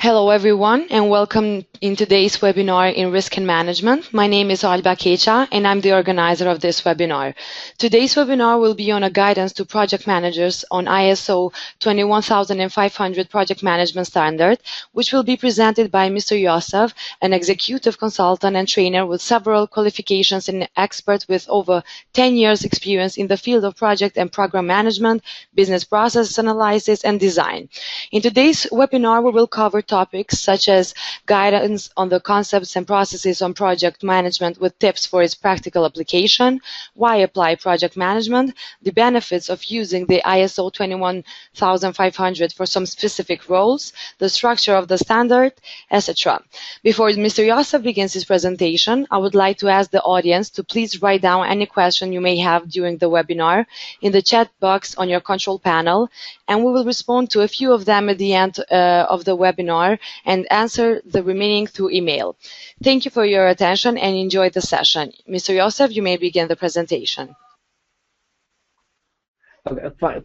Hello everyone and welcome in today's webinar in Risk and Management. My name is M.Youssef.K and I'm the organizer of this webinar. Today's webinar will be on a guidance to project managers on ISO 21500 project management standard, which will be presented by Mr. Youssef, an executive consultant and trainer with several qualifications and expert with over 10 years experience in the field of project and program management, business process analysis and design. In today's webinar, we will cover topics such as guidance on the concepts and processes on project management with tips for its practical application, why apply project management, the benefits of using the ISO 21500 for some specific roles, the structure of the standard, etc. Before Mr. Youssef begins his presentation, I would like to ask the audience to please write down any question you may have during the webinar in the chat box on your control panel, and we will respond to a few of them at the end of the webinar and answer the remaining through email. Thank you for your attention and enjoy the session. Mr. Youssef, you may begin the presentation.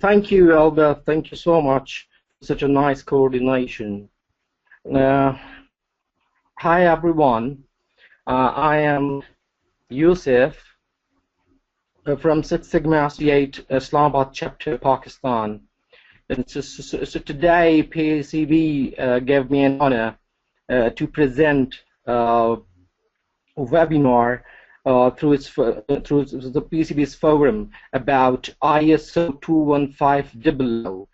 Thank you, Elba. Thank you so much for such a nice coordination. Hi, everyone. I am Youssef from Six Sigma Associate Islamabad chapter, Pakistan. And so today, PCB gave me an honor to present a webinar through the PCB's forum about ISO 21500.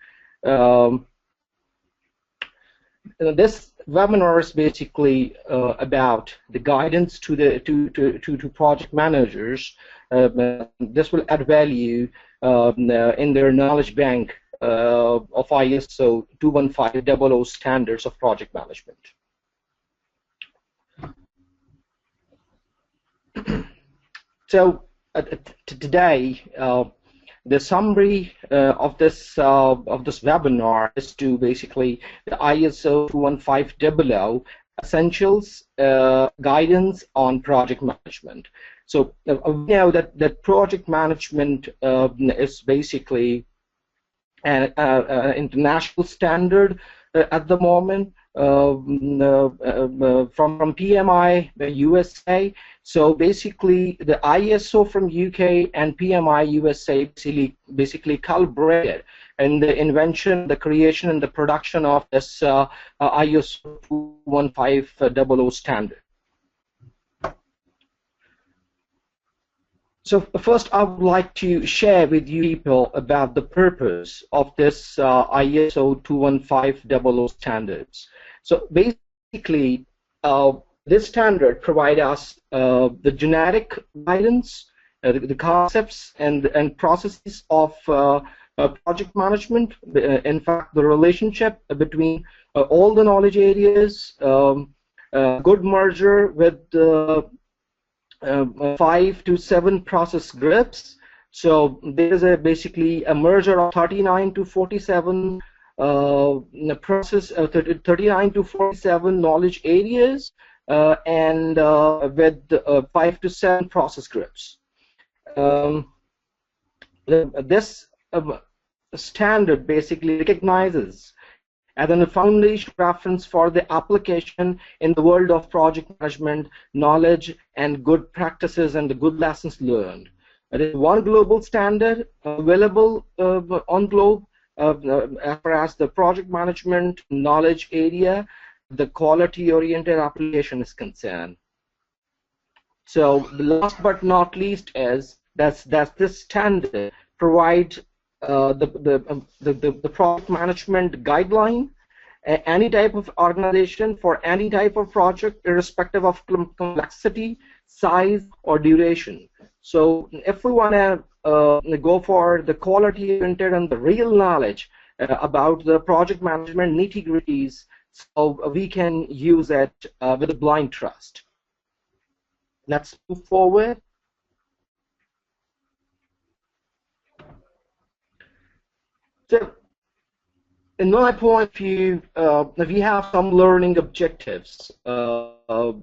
This webinar is basically about the guidance to project managers. This will add value in their knowledge bank of ISO 21500 standards of project management. So today, the summary of this webinar is to basically the ISO 21500 essentials guidance on project management. So we know that project management is basically an international standard at the moment from PMI USA. So basically the ISO from UK and PMI USA basically collaborated in the invention, the creation and the production of this ISO 21500 standard. So first, I would like to share with you people about the purpose of this ISO 21500 standards. So basically, this standard provides us the generic guidance, the concepts and processes of project management. In fact, the relationship between all the knowledge areas, good merger with 5 to 7 process groups. So there is basically a merger of 39 to 47 process, 39 to 47 knowledge areas, and with 5 to 7 process groups. This standard basically recognizes as a foundation reference for the application in the world of project management knowledge and good practices and the good lessons learned. It is one global standard available on globe as far as the project management knowledge area, the quality-oriented application is concerned. So the last but not least is that this standard provides the project management guideline, any type of organization for any type of project, irrespective of complexity, size, or duration. So if we want to go for the quality-oriented and the real knowledge about the project management nitty-gritties, so we can use it with a blind trust. Let's move forward. So, in my point of view, we have some learning objectives. So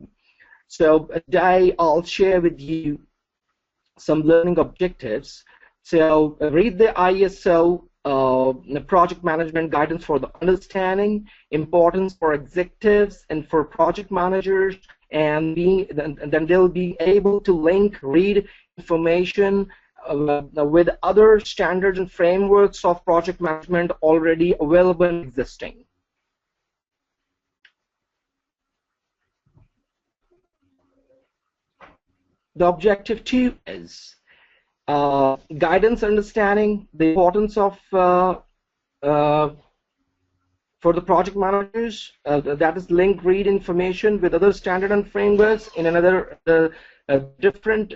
today I'll share with you some learning objectives. So read the ISO the project management guidance for the understanding, importance for executives and for project managers, and then they'll be able to link, read information with other standards and frameworks of project management already available and existing. The objective 2 is guidance, understanding the importance of for the project managers, that is link, read information with other standard and frameworks in another different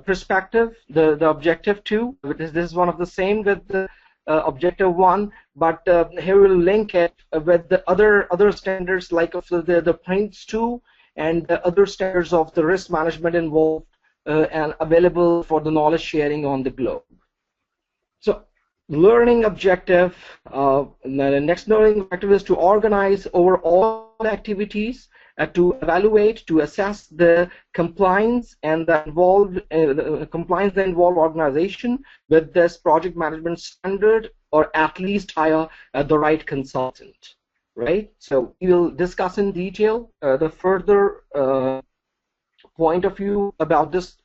perspective. The objective 2, this is one of the same with the objective 1, but here we'll link it with the other standards like of the Prince 2 and the other standards of the risk management involved and available for the knowledge sharing on the globe. So learning objective, the next learning objective is to organize over all activities, to evaluate, to assess the compliance and the involved organization with this project management standard, or at least hire the right consultant. Right? So we will discuss in detail the further point of view about this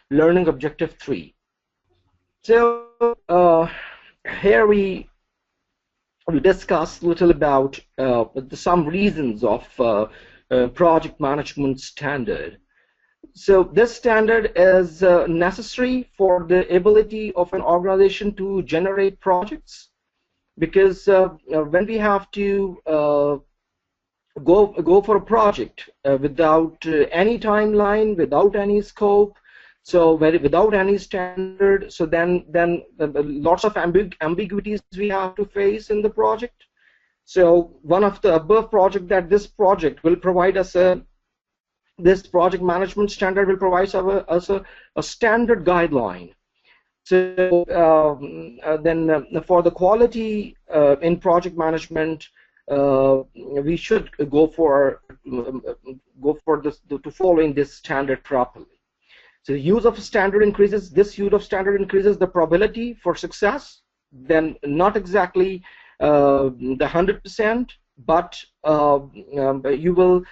learning objective 3. So here we will discuss a little about some reasons of project management standard. So this standard is necessary for the ability of an organization to generate projects, because when we have to go for a project without any timeline, without any scope, so without any standard, so then lots of ambiguities we have to face in the project. So one of the above project that this project will provide us this project management standard will provide us a standard guideline. So then for the quality in project management, we should go for this to following this standard properly. So the use of standard increases. This use of standard increases the probability for success. Then not exactly the 100%, but you will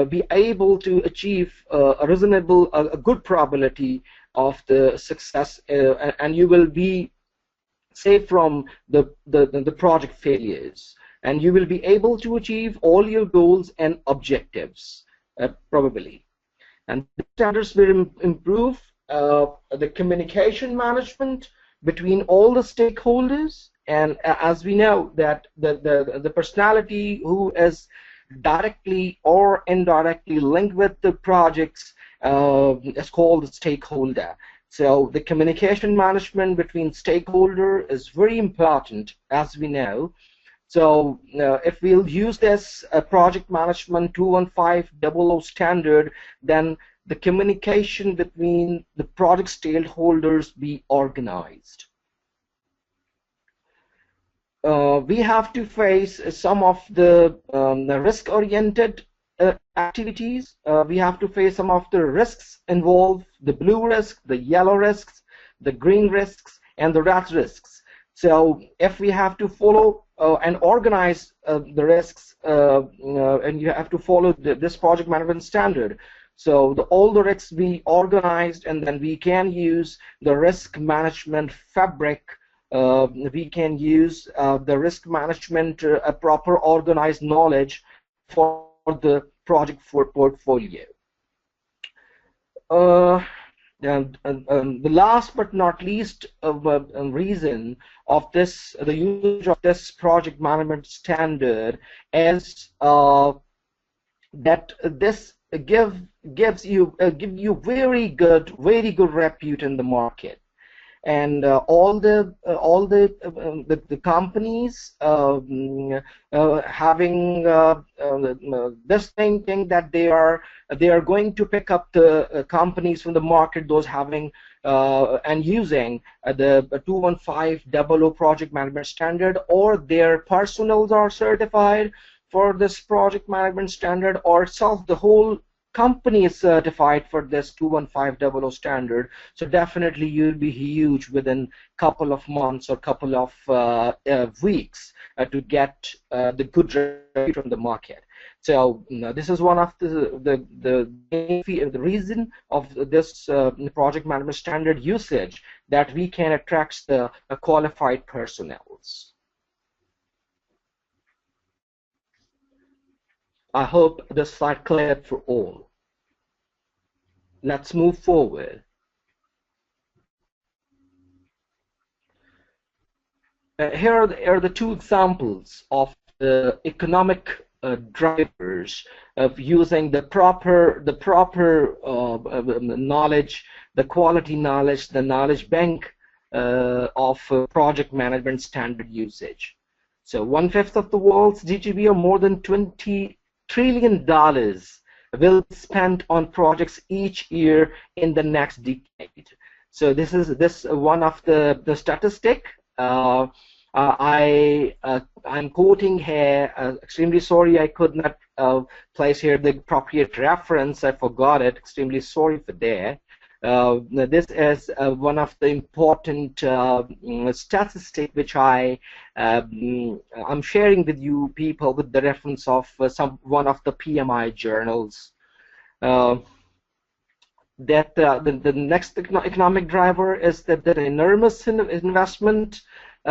be able to achieve a reasonable, a good probability of the success, and you will be safe from the project failures, and you will be able to achieve all your goals and objectives probably. And the standards will improve the communication management between all the stakeholders, and as we know that the personality who is directly or indirectly linked with the projects is called the stakeholder. So the communication management between stakeholder is very important, as we know. So if we'll use this project management 21500 standard, then the communication between the project stakeholders be organized. We have to face some of the risk-oriented activities. We have to face some of the risks involved: the blue risk, the yellow risks, the green risks, and the red risks. So if we have to follow and organize the risks, and you have to follow this project management standard, so all the risks be organized, and then we can use the risk management fabric. We can use the risk management, a proper organized knowledge for the project portfolio. And the last but not least reason of this, the use of this project management standard, is that this gives you very good repute in the market. And all the companies having this thinking that they are going to pick up the companies from the market, those having and using the 21500 project management standard, or their personals are certified for this project management standard, or itself the whole company is certified for this 21500 standard, so definitely you'll be huge within couple of months or couple of weeks to get the good review from the market. So this is one of the reason of this project management standard usage, that we can attract the qualified personnel. I hope this slide cleared for all. Let's move forward. Here are the two examples of the economic drivers of using the proper knowledge, the quality knowledge, the knowledge bank of project management standard usage. So 1/5 of the world's GDP, or more than $20 trillion, will be spent on projects each year in the next decade. So this is one of the statistic. I'm quoting here. Extremely sorry I could not place here the appropriate reference. I forgot it. Extremely sorry for that. This is one of the important statistic which I'm sharing with you people with the reference of one of the PMI journals. That the next economic driver is that the enormous investment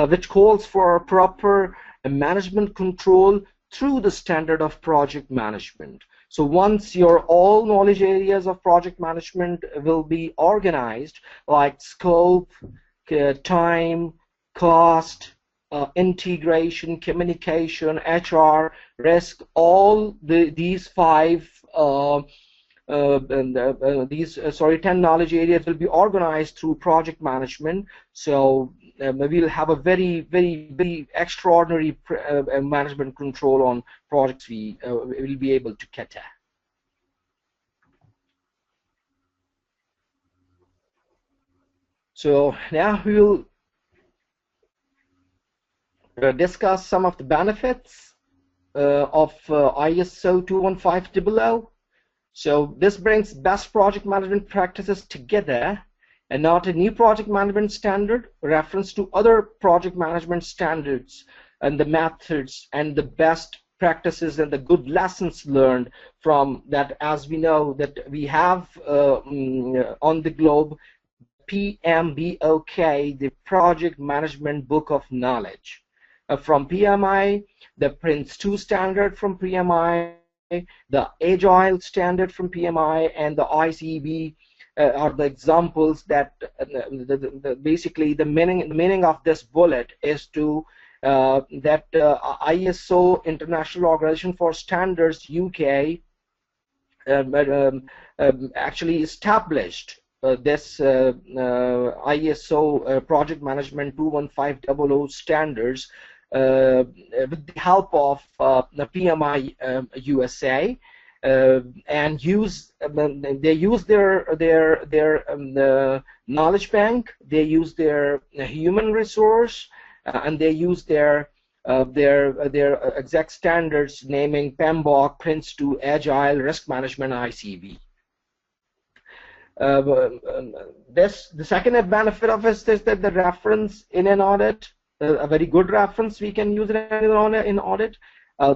which calls for proper management control through the standard of project management. So once your all knowledge areas of project management will be organized, like scope, time, cost, integration, communication, HR, risk, all these 10 knowledge areas will be organized through project management. So we'll have a very extraordinary management control on projects we will be able to cater. So now we'll discuss some of the benefits of ISO 21500. So this brings best project management practices together, and not a new project management standard, reference to other project management standards and the methods and the best practices and the good lessons learned from that. As we know that we have on the globe M.Youssef.K, the Project Management Book of Knowledge. From PMI, the Prince 2 standard from PMI, the Agile standard from PMI, and the ICB are the examples that basically the meaning of this bullet is to that ISO, International Organization for Standards UK, actually established this ISO Project Management 21500 standards with the help of the PMI USA, and they use their knowledge bank, they use their human resource, and they use their exact standards, naming PMBOK, Prince 2, Agile, Risk Management, ICB. The second benefit of this is that the reference in an audit, a very good reference we can use in audit.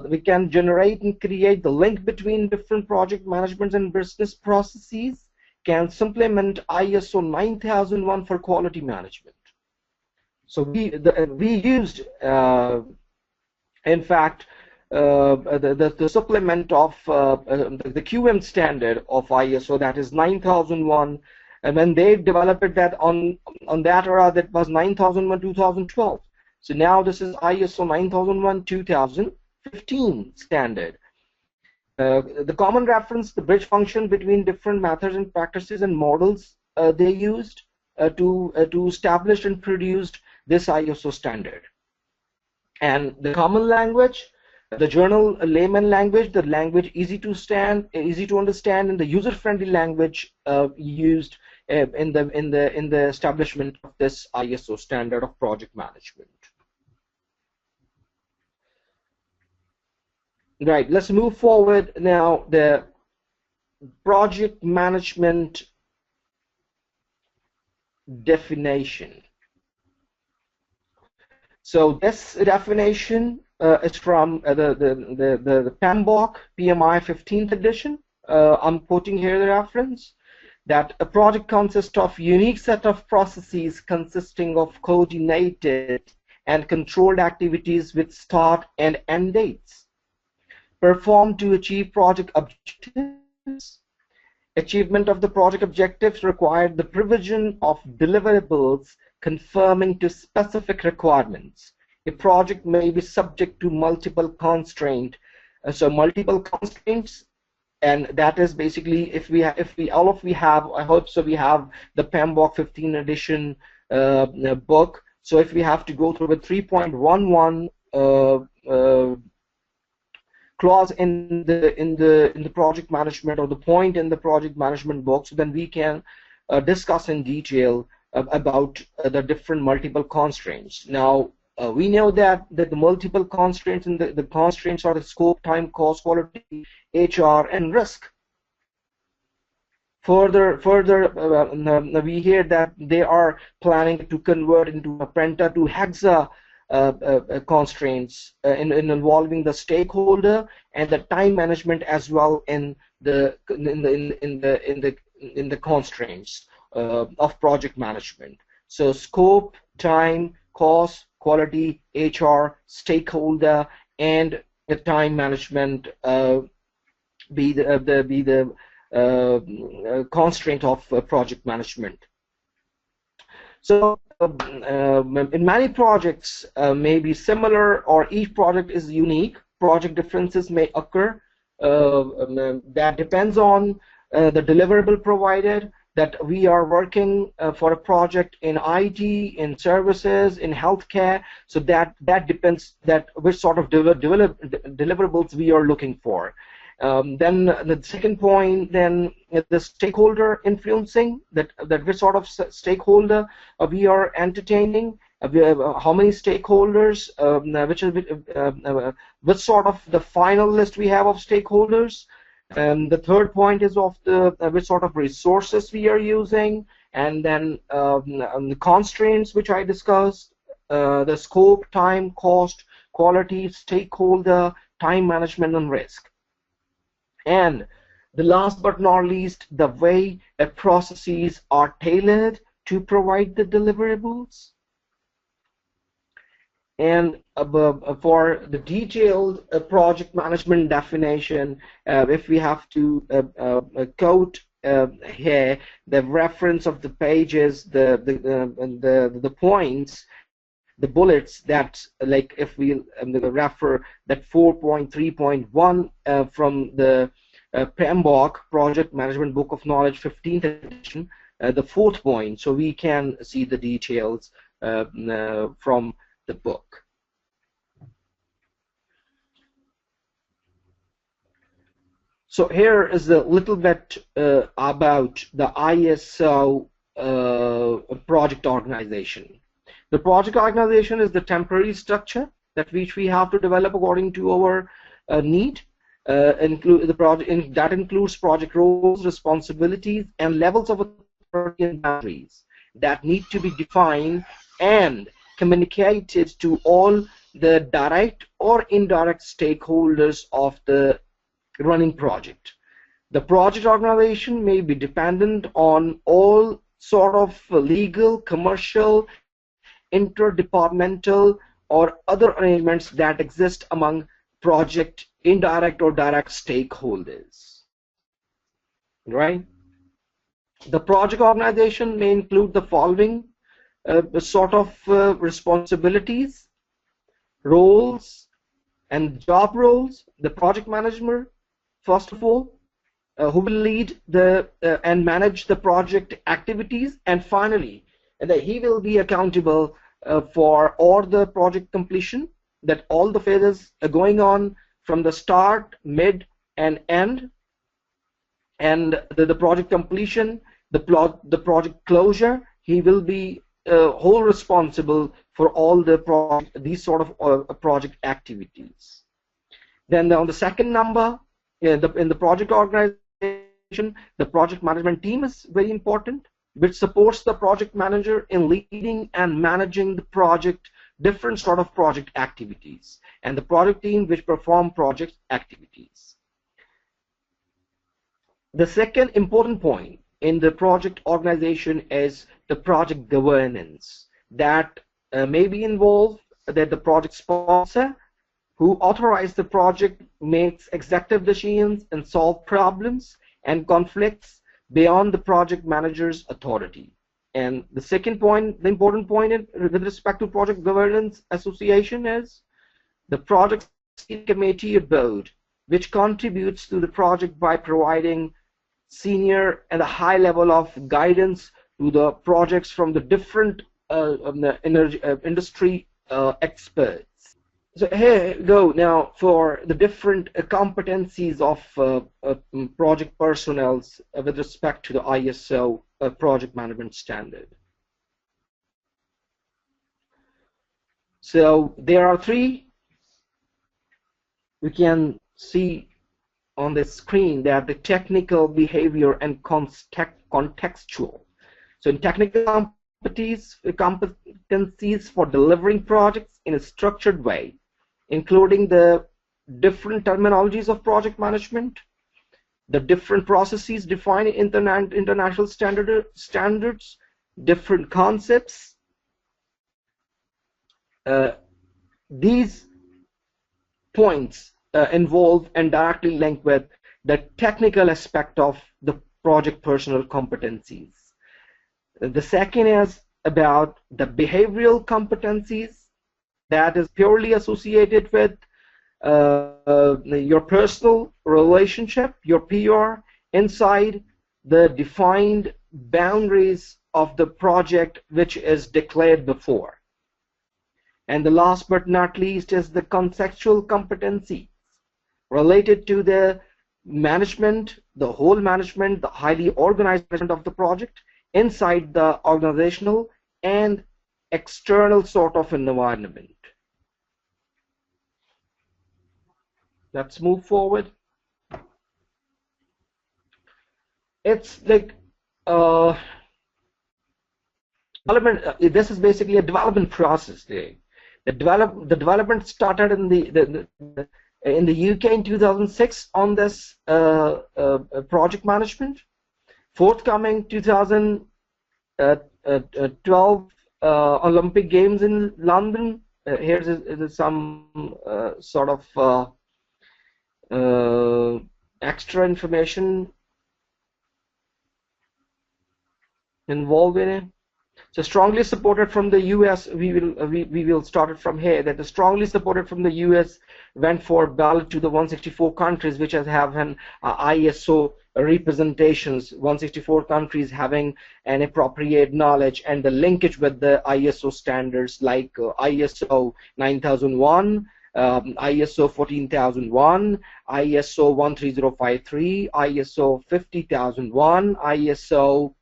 We can generate and create the link between different project management and business processes, can supplement ISO 9001 for quality management. So we used, in fact, the supplement of the QM standard of ISO, that is 9001, and when they developed that on that era, that was 9001 2012. So now this is ISO 9001 2015 standard. The common reference, the bridge function between different methods and practices and models they used to establish and produce this ISO standard. And the common language, the journal layman language, the language easy to understand, and the user-friendly language used in the establishment of this ISO standard of project management. Right. Let's move forward now. project management definition. So this definition is from the PMBOK PMI 15th edition. I'm quoting here the reference that a project consists of unique set of processes consisting of coordinated and controlled activities with start and end dates performed to achieve project objectives. Achievement of the project objectives required the provision of deliverables conforming to specific requirements. A project may be subject to multiple constraints. So multiple constraints, and that is basically if we have, I hope so, we have the PMBOK 15 edition book. So if we have to go through the 3.11 clause in the project management, or the point in the project management book, so then we can discuss in detail about the different multiple constraints. Now we know that the multiple constraints, and the constraints are the scope, time, cost, quality, HR, and risk. Further, we hear that they are planning to convert into a penta to hexa constraints involving the stakeholder and the time management as well in the constraints of project management. So scope, time, cost, quality, HR, stakeholder, and the time management be the constraint of project management. So in many projects may be similar, or each project is unique. Project differences may occur. That depends on the deliverable provided. That we are working for a project in IT, in services, in healthcare. So that depends that which sort of deliverables we are looking for. Then the second point, then the stakeholder influencing, that which sort of stakeholder we are entertaining, how many stakeholders, which sort of the final list we have of stakeholders. And the third point is of the which sort of resources we are using, and then the constraints which I discussed, the scope, time, cost, quality, stakeholder, time management, and risk. And the last but not least, the way that processes are tailored to provide the deliverables. And for the detailed project management definition, if we have to quote here the reference of the pages, the points, the bullets, that like if we refer that 4.3.1 from the PMBOK Project Management Book of Knowledge 15th edition, the fourth point, so we can see the details from the book. So here is a little bit about the ISO project organization. The project organization is the temporary structure that which we have to develop according to our need. That includes project roles, responsibilities, and levels of authority and boundaries that need to be defined and communicated to all the direct or indirect stakeholders of the running project. The project organization may be dependent on all sort of legal, commercial, interdepartmental, or other arrangements that exist among project indirect or direct stakeholders. Right? The project organization may include the following sort of responsibilities, roles, and job roles. The project manager, first of all, who will lead and manage the project activities, and finally, that he will be accountable for all the project completion, that all the phases are going on from the start, mid, and end, and the project completion, the project closure. He will be whole responsible for all these sort of project activities. Then on the second number, in the project organization, organization, the project management team is very important, which supports the project manager in leading and managing the project, different sort of project activities, and the project team which perform project activities. The second important point in the project organization is the project governance that may involve that the project sponsor who authorize the project makes executive decisions and solve problems and conflicts beyond the project manager's authority. And the second point, the important point with respect to project governance association is the project committee or board, which contributes to the project by providing senior and a high level of guidance to the projects from the different industry experts. So here we go now for the different competencies of project personnel with respect to the ISO project management standard. So there are three. We can see on the screen that the technical, behavior, and contextual. So in technical competencies for delivering projects in a structured way, including the different terminologies of project management, the different processes defined in international standards, different concepts. These points involve and directly link with the technical aspect of the project personnel competencies. The second is about the behavioral competencies that is purely associated with your personal relationship, your PR, inside the defined boundaries of the project which is declared before. And the last but not least is the contextual competencies related to the management, the whole management, the highly organized management of the project inside the organizational and external sort of environment. Let's move forward. It's like development. This is basically a development process. The development started in the UK in 2006 on this project management. Forthcoming 2012 Olympic Games in London. Here's some sort of extra information involved in it. So strongly supported from the US, we will start it from here. That is strongly supported from the US, went for ballot to the 164 countries which have an ISO representations. 164 countries having an appropriate knowledge and the linkage with the ISO standards like ISO 9001. ISO 14001, ISO 13053, ISO 50001, ISO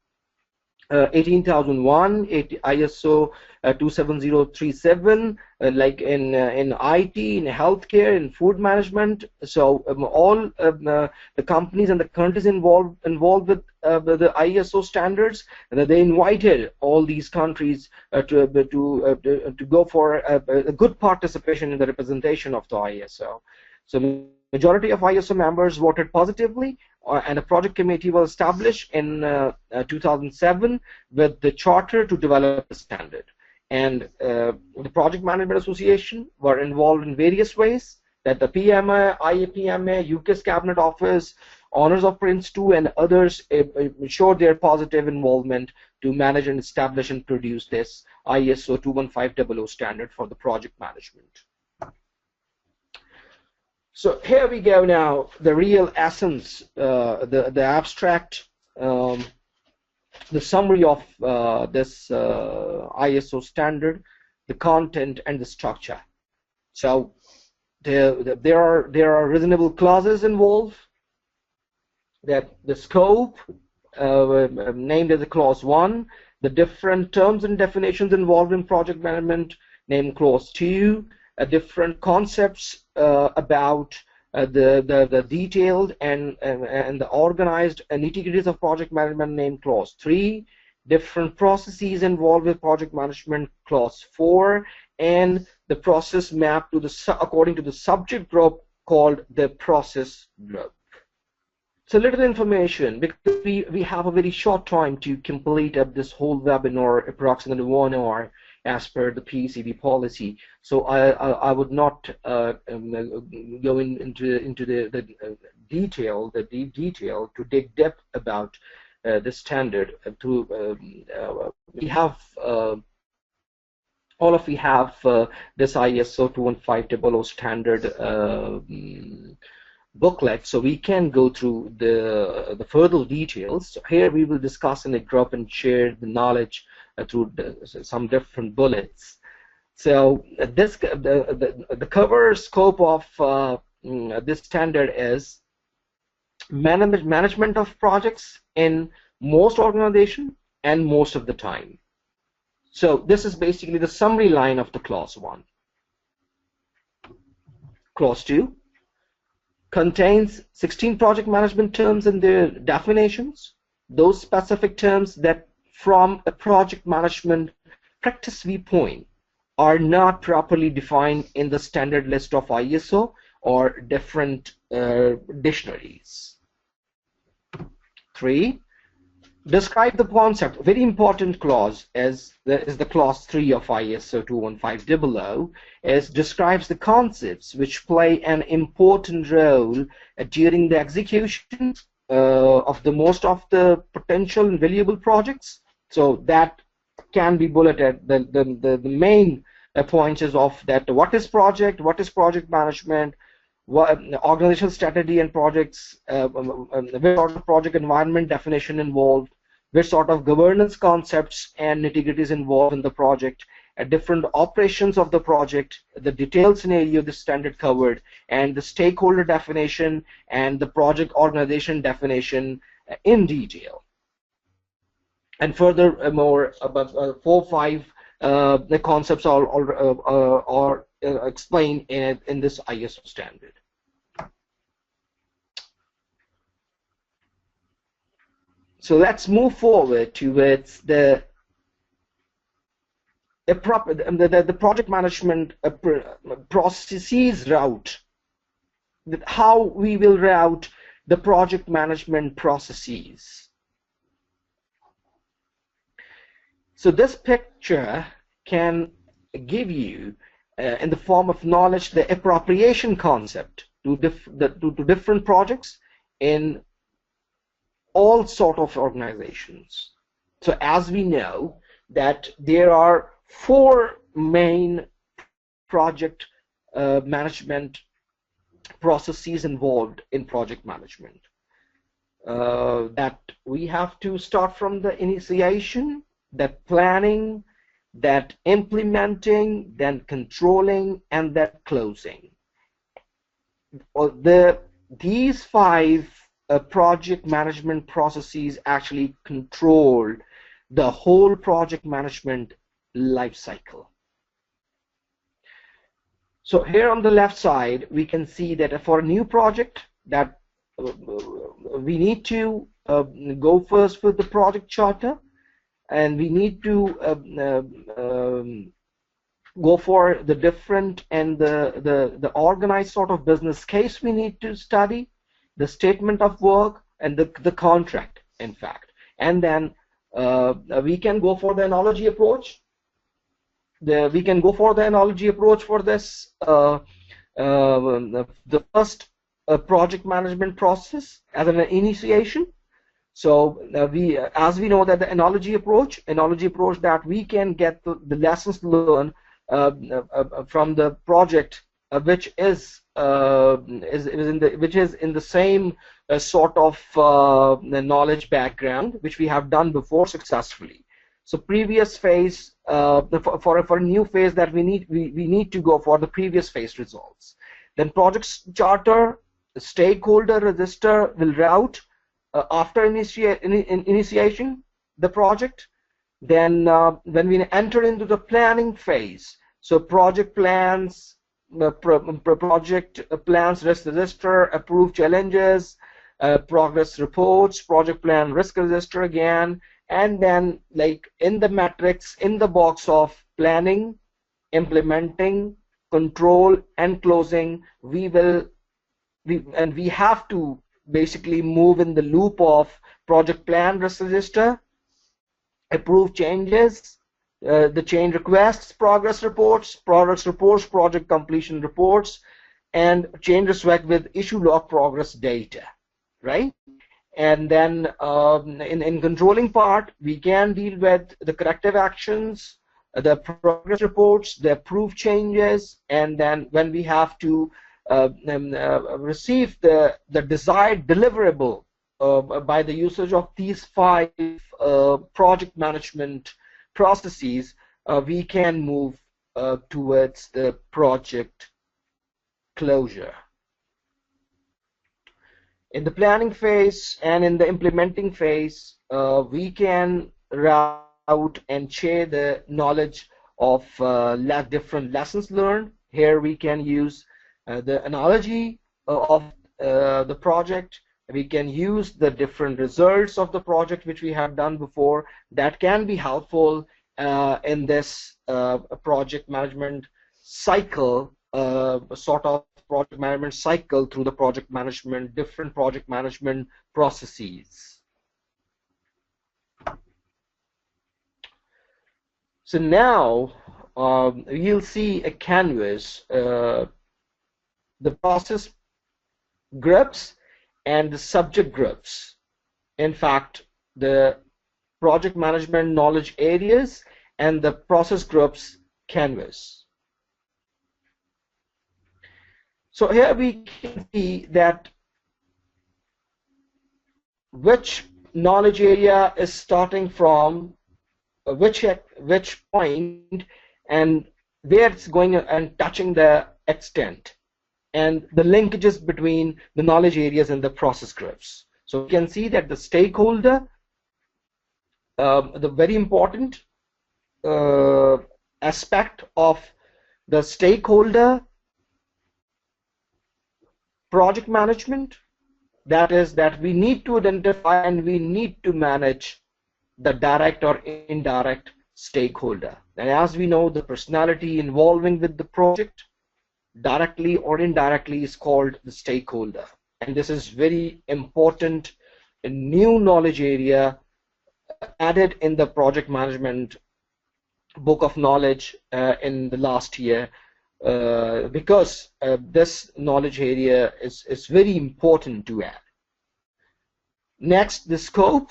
18001, ISO 27037, like in IT, in healthcare, in food management. So all the companies and the countries involved with the ISO standards, they invited all these countries to go for a good participation in the representation of the ISO. So majority of ISO members voted positively, and a project committee was established in 2007 with the charter to develop the standard. And the Project Management Association were involved in various ways, that the PMA, IAPMA, UK's Cabinet Office, Honours of Prince 2 and others showed their positive involvement to manage and establish and produce this ISO 21500 standard for the project management. So here we go now, the real essence, the abstract, the summary of this ISO standard, the content and the structure. So there are reasonable clauses involved. That the scope, named as a clause 1, the different terms and definitions involved in project management, named clause 2, different concepts about the detailed and the organized nitty-gritties of project management named clause 3, different processes involved with project management clause 4, and the process map to the according to the subject group called the process group. So little information, because we have a very short time to complete up this whole webinar, approximately 1 hour as per the PCB policy. So I would not go into the detail, the deep detail to dig depth about the standard. We have all of we have this ISO 21500 standard booklet, so we can go through the further details. So here we will discuss in a group and share the knowledge through some different bullets. So this the cover scope of this standard is management of projects in most organizations and most of the time. So this is basically the summary line of the clause 1. Clause 2 contains 16 project management terms and their definitions. Those specific terms that from a project management practice viewpoint are not properly defined in the standard list of ISO or different dictionaries. 3. Describe the concept. Very important clause is the clause 3 of ISO 21500 is describes the concepts which play an important role during the execution of the most of the potential and valuable projects. So that can be bulleted. The main points is of that: what is project management, what organizational strategy and projects, which sort of project environment definition involved, which sort of governance concepts and nitty-gritties involved in the project, different operations of the project, the detailed scenario the standard covered, and the stakeholder definition and the project organization definition in detail. And furthermore, about 4 or 5 the concepts are explained in this ISO standard. So let's move forward towards the project management processes route. How we will route the project management processes. So this picture can give you, in the form of knowledge, the appropriation concept to different projects in all sort of organizations. So as we know that there are 4 main project management processes involved in project management. That we have to start from the initiation, that planning, that implementing, then controlling, and that closing. These 5 project management processes actually control the whole project management life cycle. So here on the left side, we can see that for a new project, that we need to go first with the project charter, and we need to go for the different and the organized sort of business case we need to study, the statement of work, and the contract, in fact. And then we can go for the analogy approach. We can go for the analogy approach for this, the first project management process as an initiation. So as we know that the analogy approach that we can get the lessons learned from the project, which is in the same sort of knowledge background which we have done before successfully. So previous phase, for a new phase that we need to go for the previous phase results. Then project charter, stakeholder register will route after initiation the project. Then when we enter into the planning phase, so project plans, project plans risk register, approved challenges, progress reports, project plan risk register again, and then like in the matrix, in the box of planning, implementing, control, and closing, we have to basically move in the loop of project plan risk register, approve changes, the change requests, progress reports, project completion reports, and change respect with issue log progress data, right? And then in controlling part, we can deal with the corrective actions, the progress reports, the approved changes, and then when we have to receive the desired deliverable by the usage of these 5 project management processes, we can move towards the project closure. In the planning phase and in the implementing phase, we can route and share the knowledge of different lessons learned. Here we can use the analogy of the project. We can use the different results of the project which we have done before. That can be helpful in this project management cycle, sort of project management cycle through the project management, different project management processes. So now you'll see a canvas, the process groups and the subject groups. In fact, the project management knowledge areas and the process groups canvas. So here we can see that which knowledge area is starting from which point and where it's going and touching the extent, and the linkages between the knowledge areas and the process groups. So you can see that the stakeholder, the very important aspect of the stakeholder project management, that is that we need to identify and we need to manage the direct or indirect stakeholder. And as we know, the personality involving with the project directly or indirectly is called the stakeholder. And this is very important, a new knowledge area added in the project management book of knowledge in the last year, because this knowledge area is very important to add. Next, the scope.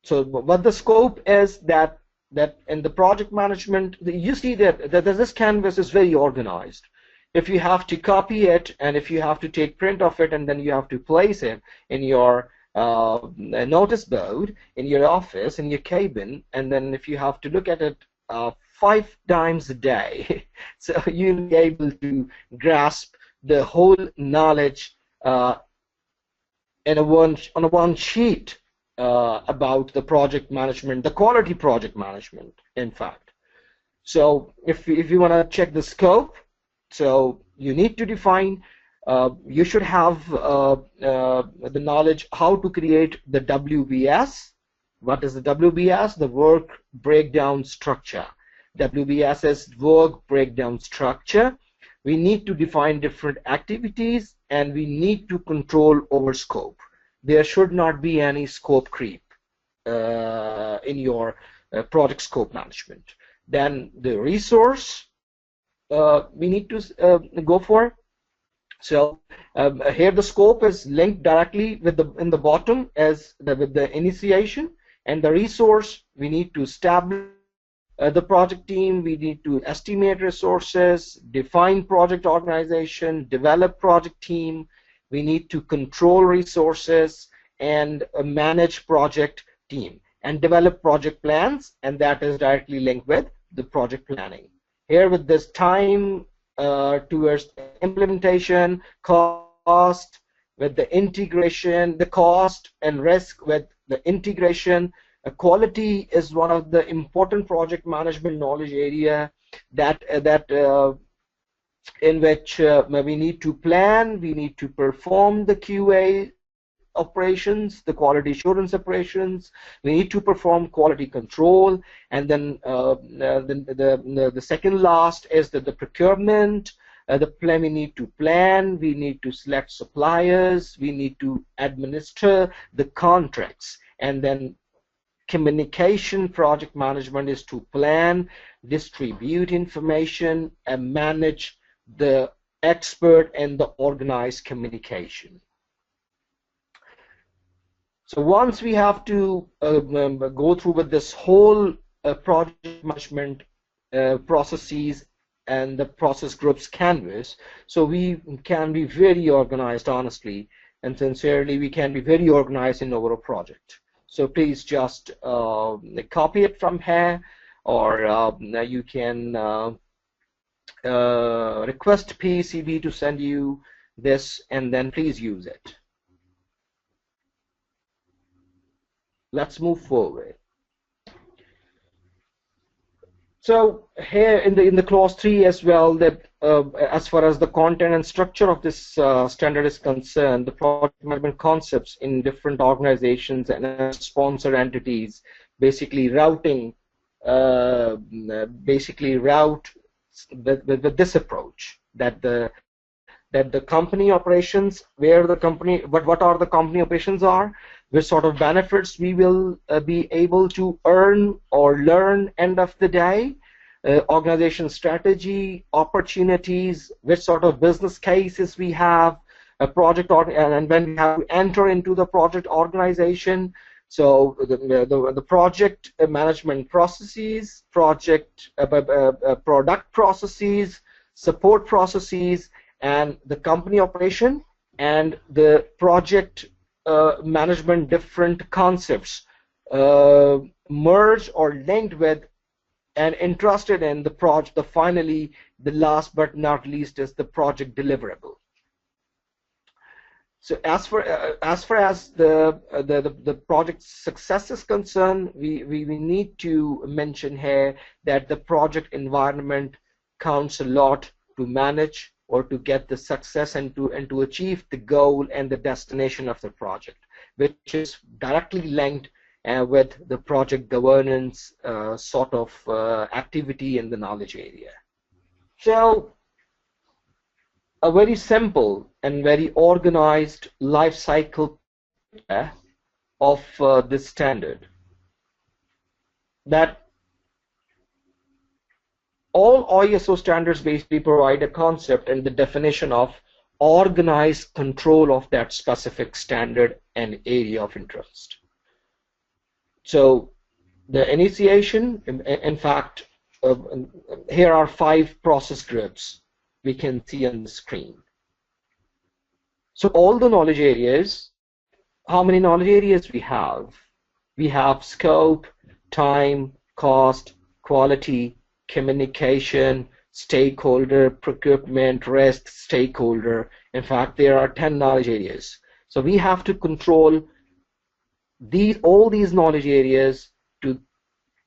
So what the scope is, that in the project management, you see that this canvas is very organized. If you have to copy it and if you have to take print of it and then you have to place it in your notice board, in your office, in your cabin, and then if you have to look at it 5 times a day, so you'll be able to grasp the whole knowledge on a one sheet about the project management, the quality project management, in fact. So if you want to check the scope, so you need to define, you should have the knowledge how to create the WBS. What is the WBS? The work breakdown structure. WBS is work breakdown structure. We need to define different activities and we need to control over scope. There should not be any scope creep in your project scope management. Then the resource we need to go for. So here the scope is linked directly with in the bottom as with the initiation, and the resource we need to establish the project team, we need to estimate resources, define project organization, develop project team, we need to control resources and manage project team and develop project plans, and that is directly linked with the project planning. Here with this time towards implementation, cost with the integration, the cost and risk with the integration. Quality is one of the important project management knowledge area that in which we need to plan, we need to perform the QA operations, the quality assurance operations, we need to perform quality control, and then the second last is the procurement. We need to plan, we need to select suppliers, we need to administer the contracts, and then communication project management is to plan, distribute information, and manage the expert and the organized communication. So once we have to go through with this whole project management processes and the process groups canvas, so we can be very organized, honestly and sincerely, we can be very organized in our project. So please just copy it from here, or you can request PCB to send you this, and then please use it. Let's move forward. So here in the clause 3 as well, that as far as the content and structure of this standard is concerned, the project management concepts in different organizations and sponsor entities basically routing, route with this approach, that the company operations, where the company, what are the company operations are, which sort of benefits we will be able to earn or learn end of the day, organization strategy, opportunities, which sort of business cases we have, a project, and when we have to enter into the project organization. So the project management processes, project product processes, support processes, and the company operation and the project management different concepts merged or linked with and interested in the project. Finally, the last but not least is the project deliverable. So as far as the project success is concerned, we need to mention here that the project environment counts a lot to manage or to get the success and to achieve the goal and the destination of the project, which is directly linked with the project governance sort of activity in the knowledge area. So a very simple and very organized life cycle of this standard, that all ISO standards basically provide a concept and the definition of organized control of that specific standard and area of interest. So the initiation, in fact, here are 5 process groups we can see on the screen. So all the knowledge areas, how many knowledge areas we have? We have scope, time, cost, quality, communication, stakeholder, procurement, risk, stakeholder. In fact, there are 10 knowledge areas. So we have to control all these knowledge areas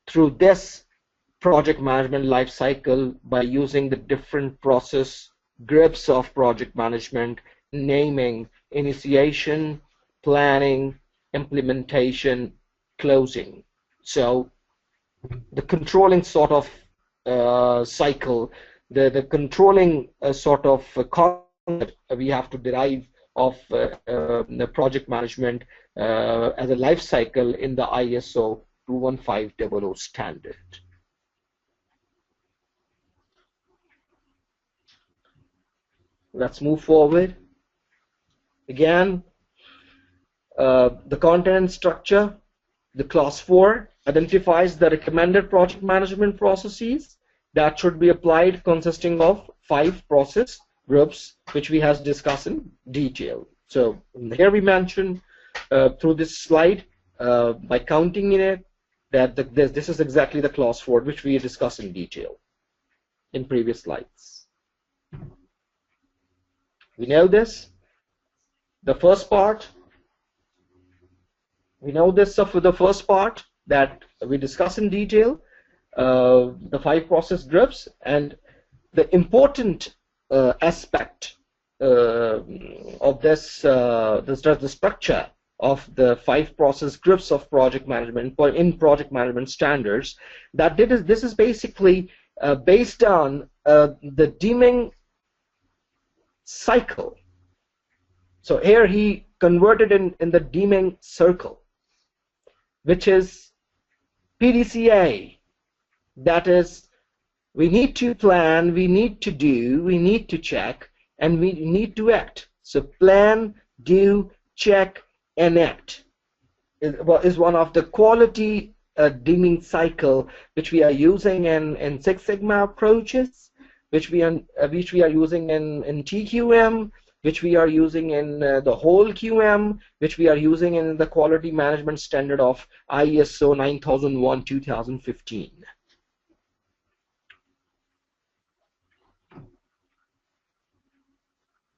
through this project management life cycle by using the different process groups of project management, naming initiation, planning, implementation, closing. So the controlling sort of cycle, the controlling sort of concept we have to derive of the project management as a life cycle in the ISO 21500 standard. Let's move forward. Again, the content structure, the clause 4 identifies the recommended project management processes that should be applied, consisting of 5 process groups, which we have discussed in detail. So here we mention through this slide, by counting in it, that this is exactly the clause 4, which we discussed in detail in previous slides. We know this. The first part, we know this for the first part that we discuss in detail, the 5 process groups, and the important aspect of the structure of the 5 process groups of project management in project management standards, that this is basically based on the Deming cycle. So here he converted in the Deming circle, which is PDCA. That is, we need to plan, we need to do, we need to check, and we need to act. So plan, do, check, and act is one of the quality Deming cycle which we are using in Six Sigma approaches, which we are using in TQM, which we are using in the whole QM, which we are using in the quality management standard of ISO 9001:2015.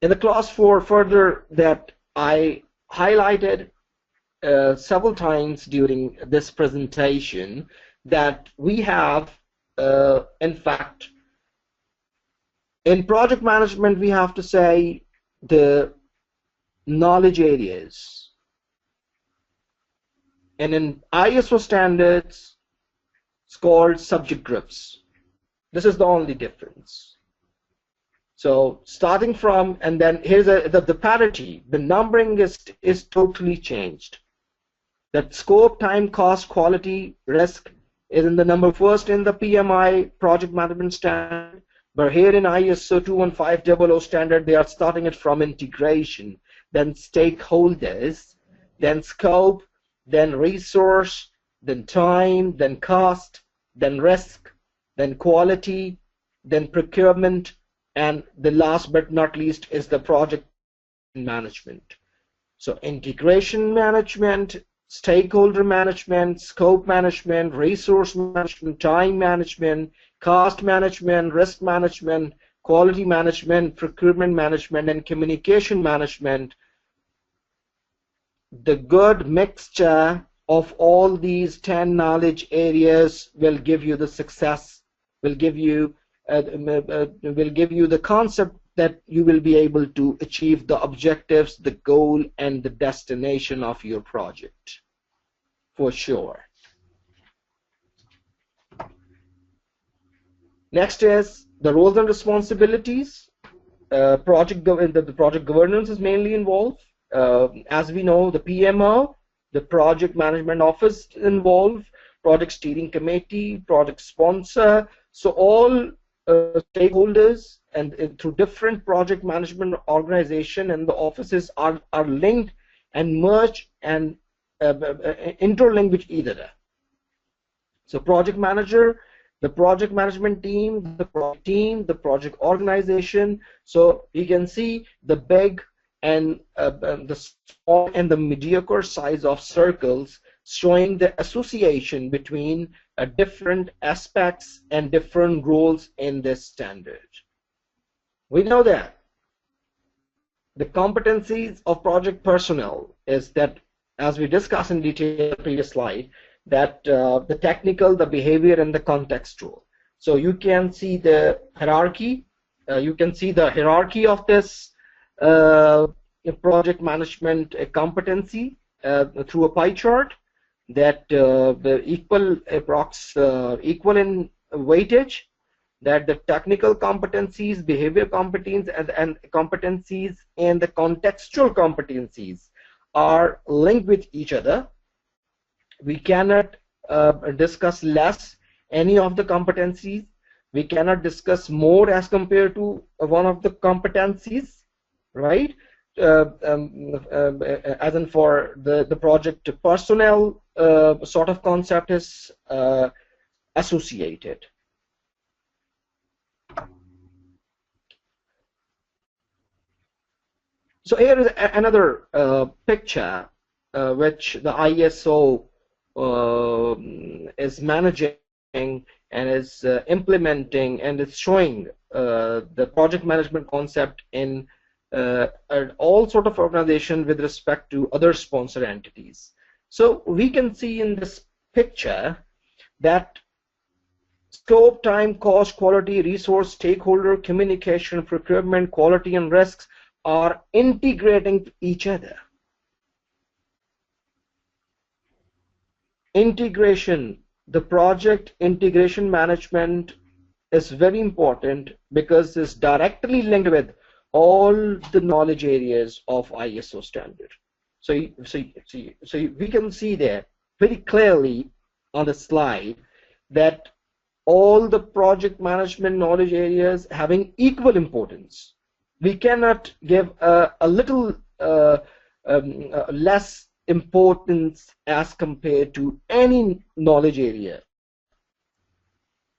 In the clause 4 further that I highlighted several times during this presentation, that we have in fact in project management we have to say the knowledge areas, and in ISO standards it's called subject groups. This is the only difference. So starting from, and then here's the parity, the numbering is totally changed. That scope, time, cost, quality, risk is in the number first in the PMI project management standard, but here in ISO 21500 standard they are starting it from integration, then stakeholders, then scope, then resource, then time, then cost, then risk, then quality, then procurement, and the last but not least is the project management. So integration management, stakeholder management, scope management, resource management, time management, cost management, risk management, quality management, procurement management, and communication management. The good mixture of all these 10 knowledge areas will give you the success, will give you the concept that you will be able to achieve the objectives, the goal, and the destination of your project, for sure. Next is the roles and responsibilities. The project governance is mainly involved. As we know, the PMO, the project management office involved, project steering committee, project sponsor. So all stakeholders and through different project management organization and the offices are linked and merged and interlinked with each other. So project manager, the project management team, the project organization. So you can see the big and the small and the mediocre size of circles showing the association between different aspects and different roles in this standard. We know that the competencies of project personnel is that, as we discussed in detail in the previous slide, that the technical, the behavior, and the contextual. So you can see the hierarchy. You can see the hierarchy of this project management competency through a pie chart. That the equal in weightage, that the technical competencies, behavior competencies, and competencies, and the contextual competencies are linked with each other. We cannot discuss less any of the competencies. We cannot discuss more as compared to one of the competencies, right? As in for the project personnel sort of concept is associated. So here is another picture which the ISO is managing and is implementing, and is showing the project management concept in all sort of organization with respect to other sponsor entities. So we can see in this picture that Scope, time, cost, quality, resource, stakeholder, communication, procurement, quality, and risks are integrating each other. Integration, the project integration management is very important because it's directly linked with all the knowledge areas of ISO standard. So we can see there very clearly on the slide that all the project management knowledge areas having equal importance. We cannot give a little less importance as compared to any knowledge area.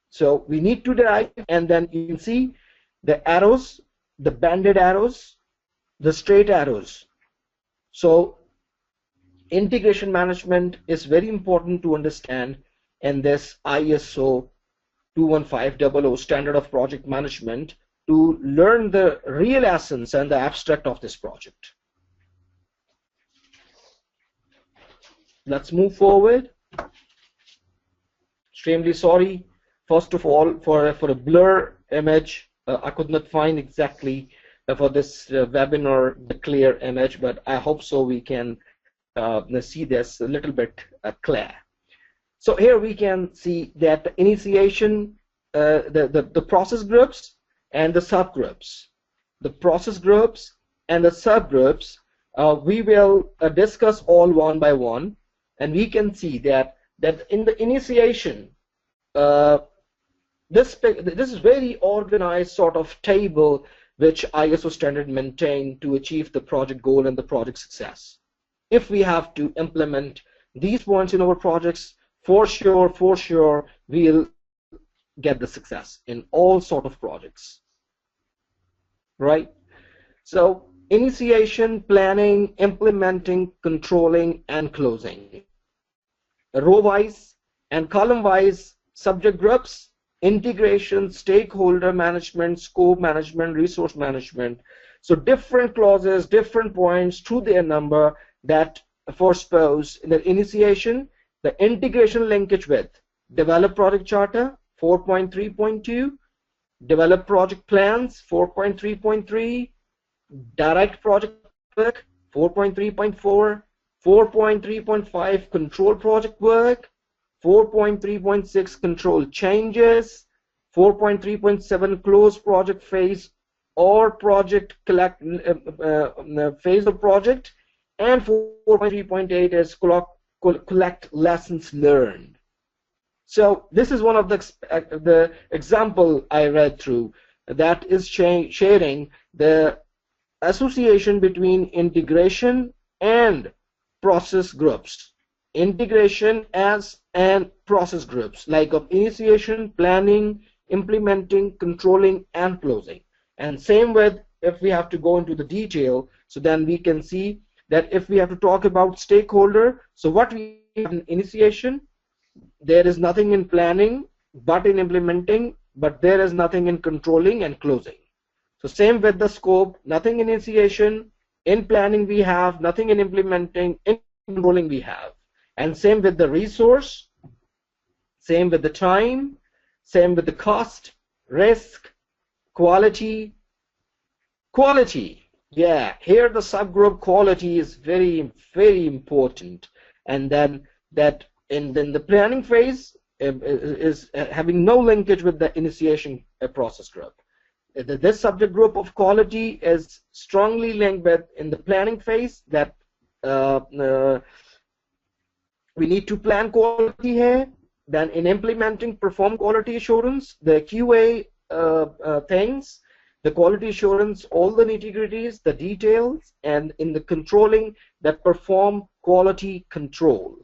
So we need to derive, and then you can see the arrows, the banded arrows, the straight arrows. So integration management is very important to understand in this ISO 21500 standard of project management to learn the real essence and the abstract of this project. Let's move forward. Extremely sorry, first of all, for a blur image. I could not find exactly for this webinar the clear image, but I hope so we can see this a little bit clear. So here we can see that the initiation, the process groups and the subgroups. The process groups and the subgroups, we will discuss all one by one, and we can see that in the initiation, this is very organized sort of table which ISO standard maintain to achieve the project goal and the project success. If we have to implement these points in our projects, for sure we'll get the success in all sort of projects, right? So initiation, planning, implementing, controlling, and closing. Row-wise and column-wise subject groups, integration, stakeholder management, scope management, resource management. So different clauses, different points through their number that forespouse in the initiation, the integration linkage with develop project charter 4.3.2, develop project plans 4.3.3, direct project work 4.3.4, 4.3.5 control project work, 4.3.6 control changes, 4.3.7 close project phase or project phase of project, and 4.3.8 is collect lessons learned. So this is one of the example I read through that is sharing the association between integration and process groups. Integration and process groups like of initiation, planning, implementing, controlling, and closing. And same with if we have to go into the detail, so then we can see that if we have to talk about stakeholder, so what we have in initiation, there is nothing in planning but in implementing, but there is nothing in controlling and closing. So same with the scope, nothing in initiation, in planning we have, nothing in implementing, in controlling we have. And same with the resource, same with the time, same with the cost, risk, quality. Yeah, here the subgroup quality is very important, and then that in the planning phase is having no linkage with the initiation process group. This subject group of quality is strongly linked with in the planning phase that we need to plan quality here. Then in implementing, perform quality assurance, the QA things, the quality assurance, all the nitty-gritties, the details, and in the controlling, that perform quality control.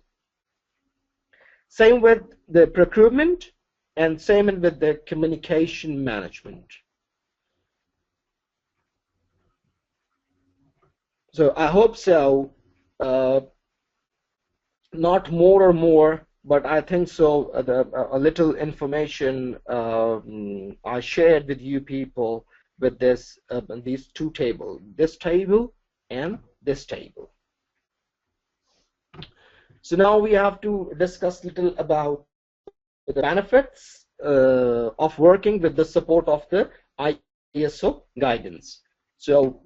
Same with the procurement, and same with the communication management. So I hope so, not more or more, but I think so. A little information I shared with you people with this these two tables, this table and this table. So now we have to discuss a little about the benefits of working with the support of the ISO guidance. So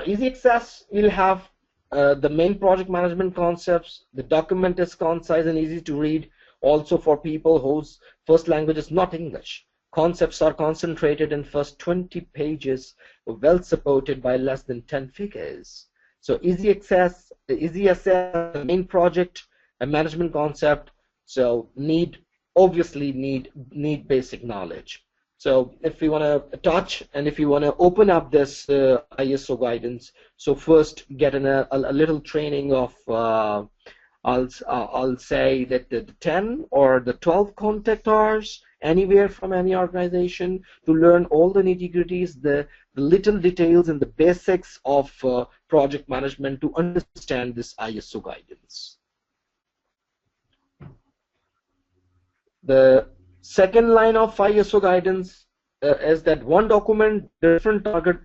easy access will have the main project management concepts. The document is concise and easy to read. Also for people whose first language is not English. Concepts are concentrated in first 20 pages, well supported by less than 10 figures. So easy access, the main project and management concept. So obviously need basic knowledge. So if you want to touch and if you want to open up this ISO guidance, so first get a little training of I'll say that the 10 or the 12 contact hours anywhere from any organization to learn all the nitty-gritties, the little details and the basics of project management to understand this ISO guidance. The second line of ISO guidance is that one document, different target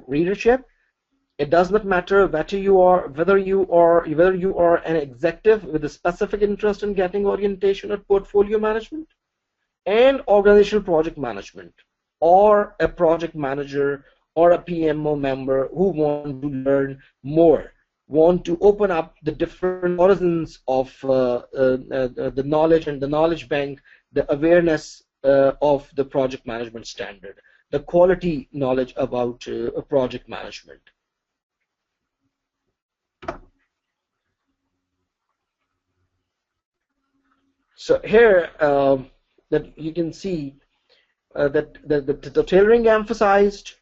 readership. It does not matter whether you are an executive with a specific interest in getting orientation or portfolio management and organizational project management, or a project manager or a PMO member who want to learn more, want to open up the different horizons of the knowledge and the knowledge bank, the awareness of the project management standard, the quality knowledge about project management. So here that you can see that the tailoring emphasized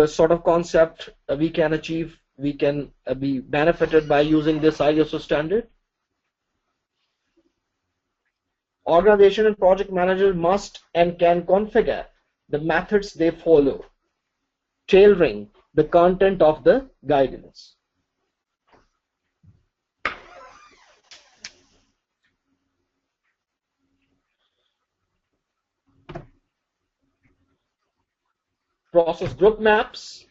sort of concept we can achieve, we can be benefited by using this ISO standard. Organization and project managers must and can configure the methods they follow, tailoring the content of the guidance. Process group maps,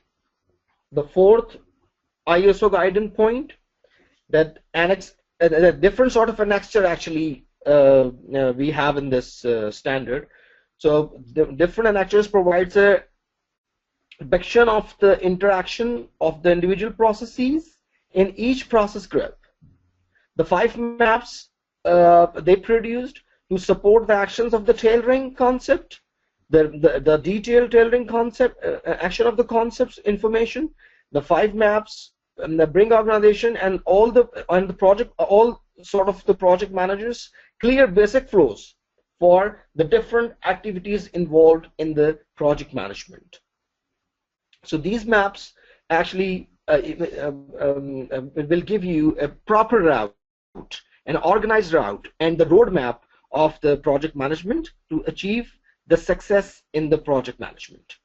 the fourth ISO guidance point, that different sort of annexure actually we have in this standard. So the different annexures provides a depiction of the interaction of the individual processes in each process group. The 5 maps they produced to support the actions of the tailoring concept, the detailed tailoring concept, action of the concepts information. The 5 maps bring organization and all the project managers clear basic flows for the different activities involved in the project management. So these maps actually will give you a proper route, an organized route, and the roadmap of the project management to achieve the success in the project management.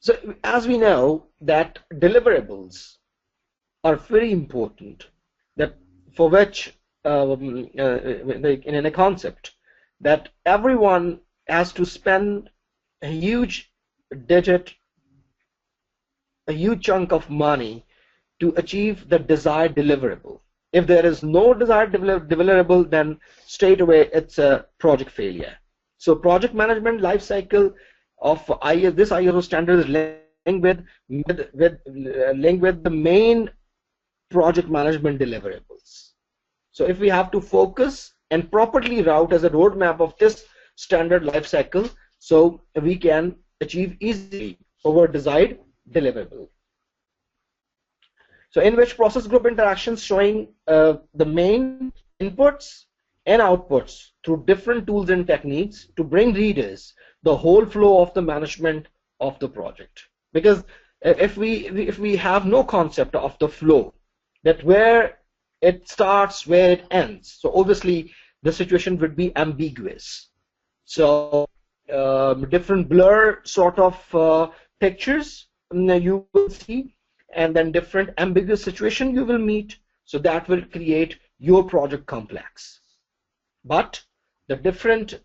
So as we know that deliverables are very important, that for which in a concept that everyone has to spend a huge chunk of money to achieve the desired deliverable. If there is no desired deliverable, then straight away it's a project failure. So project management life cycle of this ISO standard is linked with the main project management deliverables. So if we have to focus and properly route as a roadmap of this standard life cycle, so we can achieve easily our desired deliverable. So in which process group interactions showing the main inputs and outputs through different tools and techniques to bring readers the whole flow of the management of the project. Because if we have no concept of the flow, that where it starts, where it ends, so obviously the situation would be ambiguous. So different blur sort of pictures you will see, and then different ambiguous situation you will meet, so that will create your project complex. But the different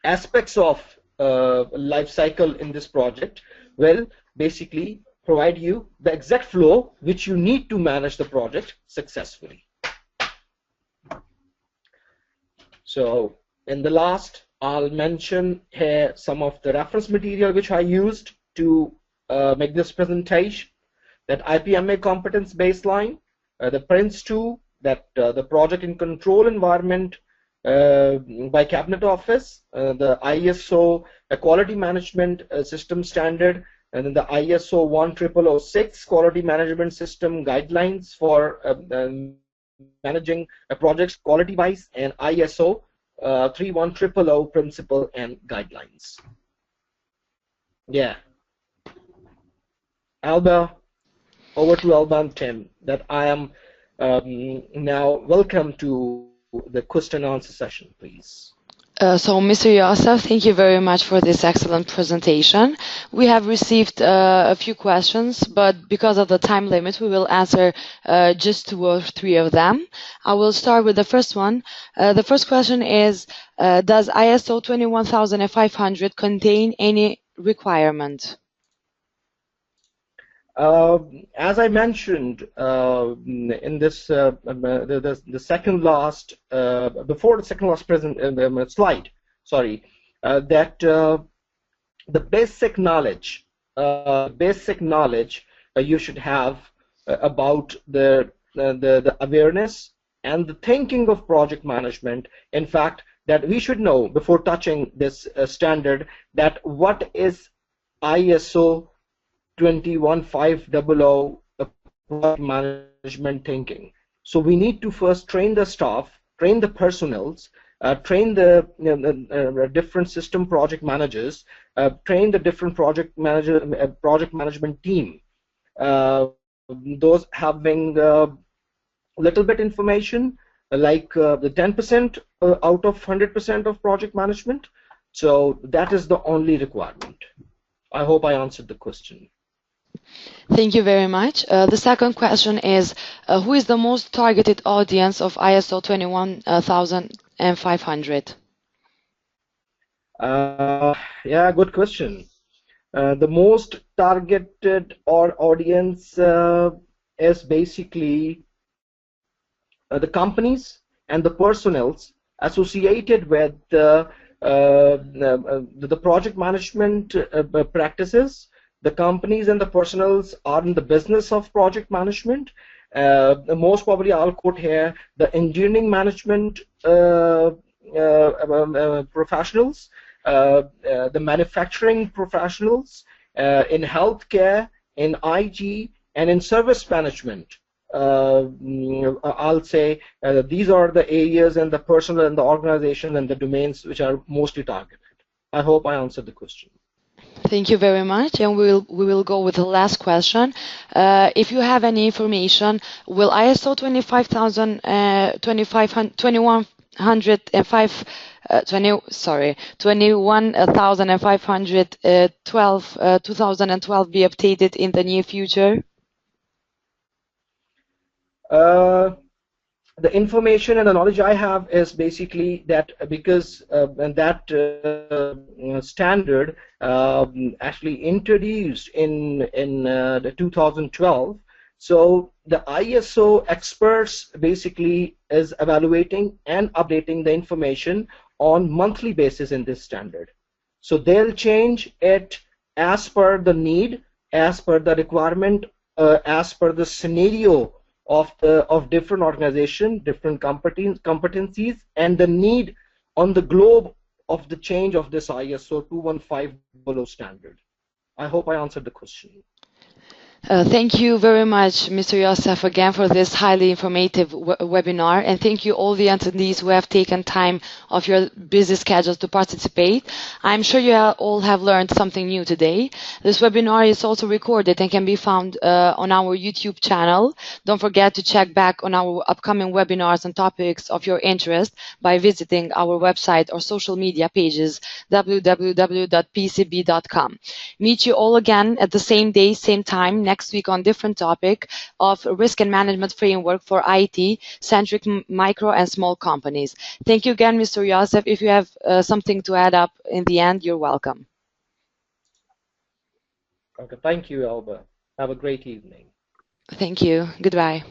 aspects of life cycle in this project will basically provide you the exact flow which you need to manage the project successfully. So in the last, I'll mention here some of the reference material which I used to make this presentation. That IPMA competence baseline, the Prince2, that the project in control environment by Cabinet Office, the ISO quality management system standard, and then the ISO 10006 quality management system guidelines for managing projects quality wise, and ISO 31000 principle and guidelines. Yeah. Alba, over to Alba and Tim, that I am now welcome to the question and answer session, please. So, Mr. Youssef, thank you very much for this excellent presentation. We have received a few questions, but because of the time limit, we will answer just 2 or 3 of them. I will start with the first one. The first question is, does ISO 21500 contain any requirement? As I mentioned in this the second last before the second last slide, sorry, that the basic knowledge you should have about the awareness and the thinking of project management. In fact, that we should know before touching this standard that what is ISO 21500 project management thinking. So we need to first train the staff, train the personnels, train the different system project managers, train the different project management team. Those having little bit information, like the 10% out of 100% of project management. So that is the only requirement. I hope I answered the question. Thank you very much. The second question is, who is the most targeted audience of ISO 21500? Yeah, good question. The most targeted audience is basically the companies and the personnels associated with the project management practices. The companies and the personnels are in the business of project management. Most probably, I'll quote here the engineering management professionals, the manufacturing professionals, in healthcare, in IG, and in service management. I'll say these are the areas and the personnel and the organization and the domains which are mostly targeted. I hope I answered the question. Thank you very much, and we will go with the last question. If you have any information, will ISO 21512 2012 be updated in the near future? The information and the knowledge I have is basically that because that standard actually introduced in the 2012, so the ISO experts basically is evaluating and updating the information on monthly basis in this standard. So they'll change it as per the need, as per the requirement, as per the scenario of different organization, different competencies, and the need on the globe of the change of this ISO 21500 standard. I hope I answered the question. Thank you very much, Mr. Youssef, again for this highly informative webinar, and thank you all the attendees who have taken time of your busy schedules to participate. I'm sure you all have learned something new today. This webinar is also recorded and can be found on our YouTube channel. Don't forget to check back on our upcoming webinars and topics of your interest by visiting our website or social media pages, www.pcb.com. Meet you all again at the same day, same time, next week on different topic of risk and management framework for IT-centric micro and small companies. Thank you again, Mr. Youssef. If you have something to add up in the end, you're welcome. Okay, thank you, Alba. Have a great evening. Thank you. Goodbye.